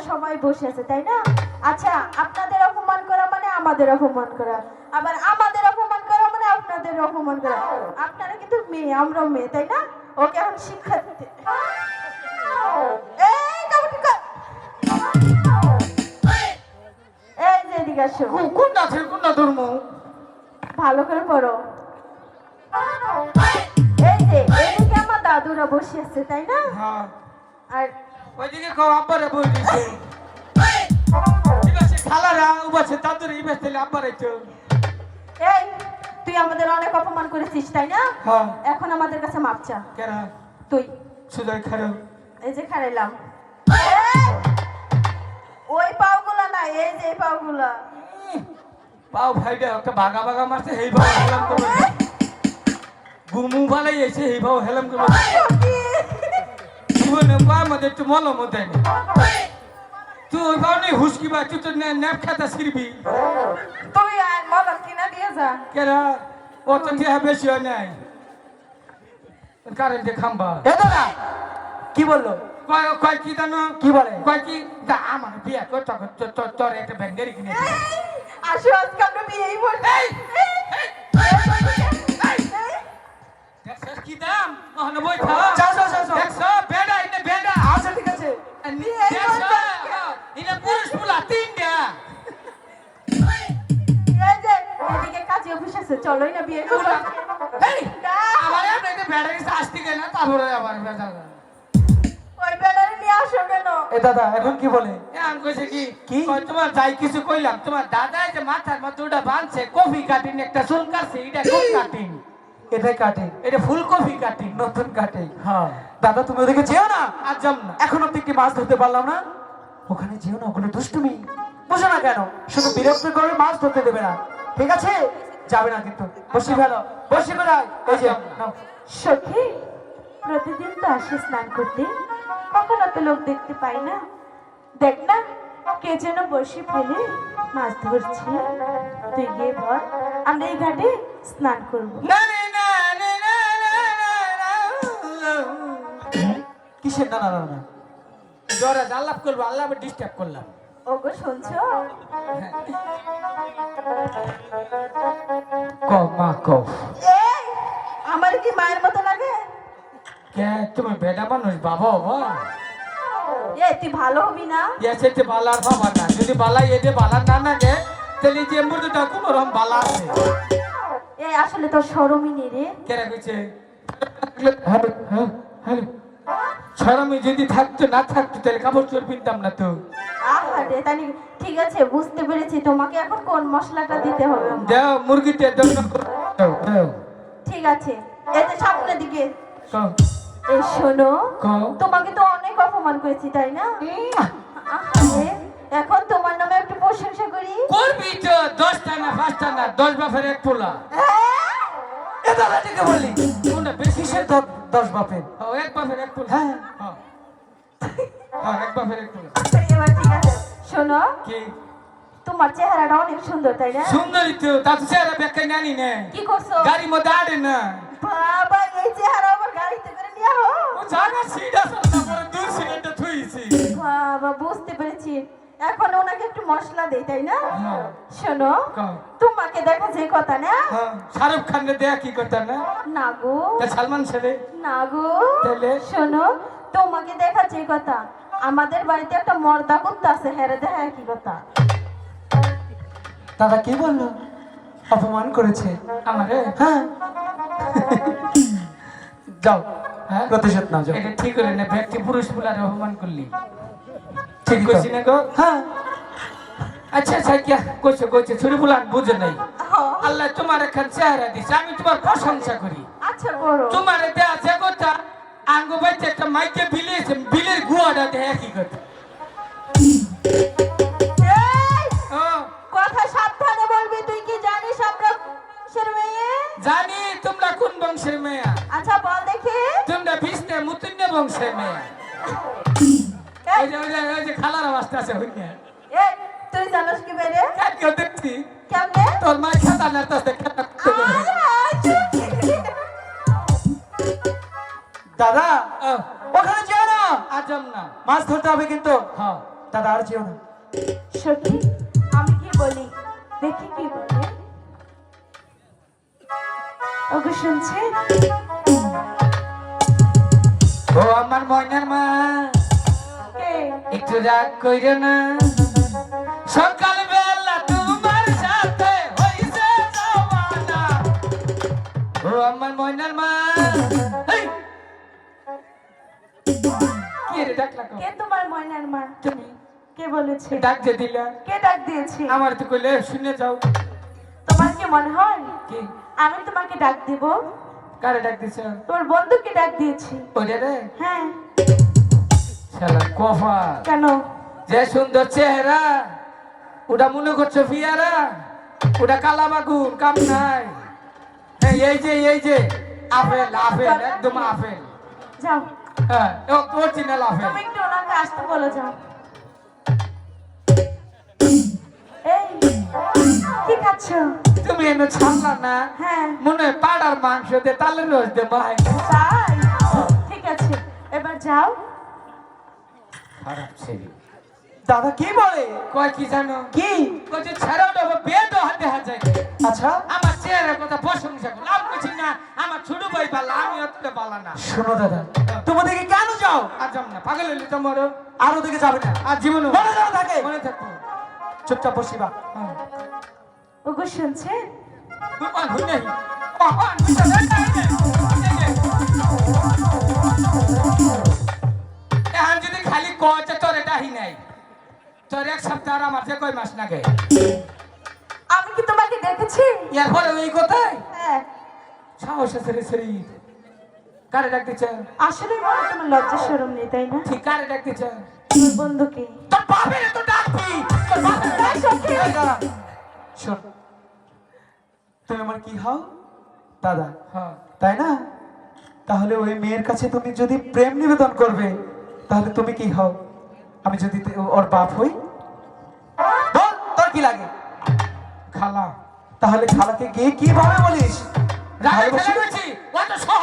সবাই বসে আছে তাই না? আচ্ছা, আপনাদের অপমান করা মানে আমাদের অপমান করা, আবার আমাদের অপমান করা মানে আপনাদের অপমান করা। আপনারা কিন্তু মেয়ে, আমরাও মেয়ে তাই না? ওকে এখন শিক্ষা দিতে। এই কাবুটিকা, এই যে এদিকে আসো। কোনটা ধর্ম? ভালো করে পড়ো। এই যে এদিকে আমার দাদুরা বসে আছে তাই না? হ্যাঁ। আর ওইদিকে কও আব্বারে বই দিছে। ইবাসে খালারা উবাসে দাদুরে ইবাসে আব্বারে তো। এই, তুই আমাদের অনেক অপমান করেছিস তাই না? হ্যাঁ। এখন আমাদের কাছে মাপ চা। কেরা? তুই সুজয় খারো। এই যে খারাইলাম। ওই পাওগুলা না, এই যে এই পাওগুলা। পাও ভাইটা একটা বাগা বাগা মারছে হেই ভাও হেলাম করবে। গুমু ভালাই এসে হেই ভাও হেলাম করবে। জীবনে পা মধ্যে একটু মলম দেয় না। তুই ওই ভাও নেই হুসকি বা তুই তো ন্যাপ খাতা ছিড়বি। তুই আর মদন কিনা দিয়ে যা। কেরা? অত টিহা বেশি হয় নাই। কারেন্টে খাম্বা। এ দাদা কি বললো? কয় কয় কি জানো? কি বলে? কয় কি দা আমার বিয়া কর তোর একটা ব্যাঙ্গারি কিনে দে। আসো আজকে আমরা বিয়েই বলছি। দেখছস কি দাম? ওখানে বই খা। যাও। দেখছো বেডা ইনে বেডা। আচ্ছা ঠিক আছে। দেখছো ইনে পুরুষ পুলা তিনটা। এই যে এদিকে কাজে অফিস আছে, চলোই না বিয়ে করবো। এই আমার এমনিতে বেডা গেছে আসতে গেল না তারপরে আবার বেডা। ওই ব্যাটারি নিয়ে আসো কেন? এ দাদা এখন কি বলে? আমি কইছে কি কি? কয় তোমার যাই কিছু কইলাম তোমার দাদা যে মাথার মধ্যে ওটা বাঁধছে কফি কাটিং একটা চুল কাটছে এটা কোন কাটিং? এটাই কাটে, এটা ফুল কফি কাটিং। নতুন কাটে। হ্যাঁ দাদা তুমি ওদিকে যেও না। আর যাম না। এখন অব্দি একটি মাছ ধরতে পারলাম না। ওখানে যেও না, ওগুলো দুষ্টুমি। বুঝো না কেন? শুধু বিরক্ত করে মাছ ধরতে দেবে না, ঠিক আছে? যাবে না কিন্তু। বসি ফেলো, বসি বেড়াই। এই যে নাও। সখী, প্রতিদিন তো আসে স্নান করতে, কখনো তো লোক দেখতে পাই না। দেখ না, কে যেন বসে ফেলে মাছ ধরছে। তুই গিয়ে বল, আমরা এই ঘাটে স্নান করবো। না না না না না না। কিসের না না না না? জোরে আল্লাহ করবো, আল্লাহ ডিস্টার্ব করলাম। ওগো শুনছো? ক মা কও। এই, আমার কি মায়ের মতো লাগে? কে তুমি বেটা মানুষ বাবা বাবা? এই তুই ভালো হবি না? এসে যে বালার বাবা না, যদি বালা এতে বালা না নাগে তাহলে যে মুর্দটা কোন রকম বালা আছে। এই আসলে তোর শরমই নেই রে। কেরা কইছে? Hello hello. শরমই যদি থাকতো না থাকতো তাহলে কাপড় চোর পিনতাম না তো। আহারে, তাই ঠিক আছে, বুঝতে পেরেছি। তোমাকে এখন কোন মশলাটা দিতে হবে? দাও মুরগিতে দাও। ঠিক আছে, এই যে সামনের দিকে। কও এই শোনো, কও। তোমাকে তো অনেক অপমান করেছি তাই না? আহারে, এখন তোমার নামে একটু প্রশংসা করি। করবি তো 10টা না 5টা না 10 বাপের এক পোলা। এ দাদা এটাকে বললি? কোনটা বেশি? কিসের 10 বাপের? ও এক বাপের এক পোলা। হ্যাঁ। হ্যাঁ হ্যাঁ এক বাপের এক পোলা। এবার ঠিক আছে, শোনো, কি তোমার চেহারাটা অনেক সুন্দর তাই না? সুন্দরী তো তা তো চেহারা বেকাই নানি নে কি করছো? গাড়ির মধ্যে আড়ে না। বাবা, এই চেহারা আবার গাড়িতে করে নিয়ে আহো? ও জায়গা সিট আছে তারপরে দূর সিটটা থুইছি। বাবা, বুঝতে পেরেছি। এখন ওনাকে একটু মশলা দেই তাই না? হ্যাঁ। শোনো, কও। তোমাকে দেখা যে কথা না? হ্যাঁ শাহরুখ খান রে দেয়া কি করতা না? না গো, তা সালমান ছেড়ে না গো। তাহলে? শোনো, তোমাকে দেখা যে কথা, আমাদের বাড়িতে একটা মর্দা কুত্তা আছে, হেরে দেখা কি কথা? দাদা কি বললো? অপমান করেছে আমারে? হ্যাঁ। যাও, হ্যাঁ প্রতিশোধ নাও যাও। এটা ঠিক হলো না, ব্যক্তি পুরুষ বলার অপমান করলি। ঠিক কইছি না গো? হ্যাঁ। আচ্ছা আচ্ছা কি কইছে ছুরি বুলান বুঝে নাই। আল্লাহ তোমার এখন চেহারা দিছে, আমি তোমার প্রশংসা করি। আচ্ছা করো। তোমার দেয়া যে কথা আঙ্গু বাইতে একটা মাইকে বিলেছে, বিলের গুয়াটা দেয়া কি কথা? এই, ও কথা সাবধানে বলবি। তুই কি জানিস আমরা কিসের মেয়ে? জানি তোমরা কোন বংশের মেয়া। আচ্ছা বল দেখি। তোমরা বিষ্ণু মুতুন্য বংশের মেয়া। এই, ওই যে খালার অবস্থা আছে হইনে এই, তুই জানিস কি বেরে? কেউ দেখছি কেমনে? তোর মাই খাতা না তো আয়, আয়, চুপ। দাদা ওখানে যেও না, আজম না। মাছ ধরতে হবে কিন্তু। হ্যাঁ দাদা আর যেও না। সখী আমি কি বলি দেখি কি বলে। ওগো শুনছে? ও আমার ময়নার মা, কে? একটু রাগ কইরো না, সকাল বেলা তোমার সাথে হইছে জমানা। ও আমার ময়নার মা, এই! কে রে ডাকলা? কে তোমার ময়নার মা? তুমি কে বলেছে? ডাক দিয়ে দিলা? কে ডাক দিয়েছে? আমার তো কইলে শুনে যাও। তোমার কি মনে হয় কি? আমি তোমাকে ডাক দিব? কারে ডাক দিছ? তোমার বন্ধুকে ডাক দিয়েছি। ওরে রে, হ্যাঁ। শালা কফার। কেন? যে সুন্দর চেহারা, ওটা মনে করছো ফিয়ারা, ওটা কালা বাগুন, কাম নাই। এই যে আপেল আপেল, একদম আপেল। যাও, হ্যাঁ, অরিজিনাল আপেল। তুমি একটু ওনাকে আসতে বলে যাও। এই কি খাচ্ছ? তুমি এনে ছাড়লা না? হ্যাঁ মনে হয় পাড়ার মাংস দিয়ে তালের রস দিয়ে মাই। তাই? ঠিক আছে, এবার যাও। খারাপ ছেলে। দাদা কি বলে? কয় কি জানো? কি? কই যে ছাড়াও দেবো বেদ হাতে হাতে। আচ্ছা আমার চেহারার কথা প্রশংসা করো। লাভ করছি না, আমার ছোট ভাই পালা, আমি অতটা পালা না। শোনো দাদা, তুমি ওদিকে কেন যাও? আর যাম না, পাগল হইলি তো মরো। আর ওদিকে যাবে না, আর জীবনে মনে যাও থাকে। মনে থাকবো। চুপচাপ বসিবা। হ্যাঁ। ওগো শুনছে? ভগবান হই নাই। ভগবান হই নাই। এখন যদি খালি কয়টা তোর এটা হি নাই, তোর এক সপ্তাহ আর আমার যে কয় মাস লাগে। আমি কি তোমাকে দেখেছি? এরপরে এই কথাই হ্যাঁ। সাহস আছে রে শরীর। কারে ডাকতে চান? আসলে মনে হয় তোমার লজ্জা শরম নেই, তাই না? ঠিক কারে ডাকতে চান? তোমার বন্ধুকে। তোর বাপের তো ডাকবি। তোর বাপের তাই সখী? এই দাদা, শোন, তুমি আমার কি হও? দাদা, হ্যাঁ। তাই না? তাহলে ওই মেয়ের কাছে তুমি যদি প্রেম নিবেদন করবে, তাহলে তুমি কি হও? আমি যদি ওর বাপ হই, বল তোর কি লাগে? খালা। তাহলে খালাকে গিয়ে কিভাবে বলিস? রাগে ভালোবাসি? খেলে গেছি। অত সহজ